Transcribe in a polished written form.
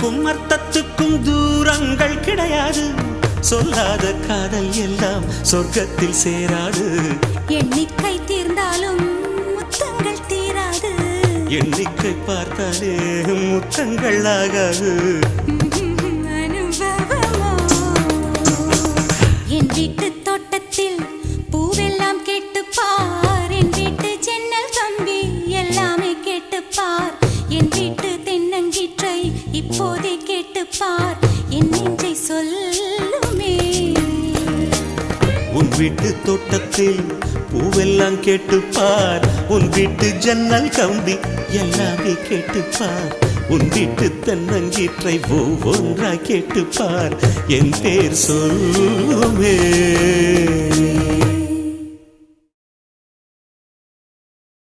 சொல்லுக்கும் அர்த்தத்துக்கும் தூரங்கள் கிடையாது. சொல்லாத காதல் எல்லாம் சொர்க்கத்தில் சேராது. எண்ணிக்கை தீர்ந்தாலும் முத்தங்கள் தீராது. எண்ணிக்கை பார்த்தாலே முத்தங்கள் ஆகாது. என் வீட்டு தோட்டத்தில் பூவெல்லாம் கேட்டுப்பார். என் வீட்டு ஜன்னல் கம்பி எல்லாமே கேட்டுப்பார். என் வீட்டு தென்னங்கீற்றை இப்போதே கேட்டுப்பார். என் நெஞ்சை சொல்லுமே. உன் வீட்டு தோட்டத்தில் பூவெல்லாம் கேட்டுப்பார். உன் வீட்டு ஜன்னல் கம்பி எல்லாமே கேட்டுப்பார். உன் வீட்டு தென்னங்கீற்றை ஒவ்வொன்றா கேட்டுப்பார். என் பேர் சொல்லுமே.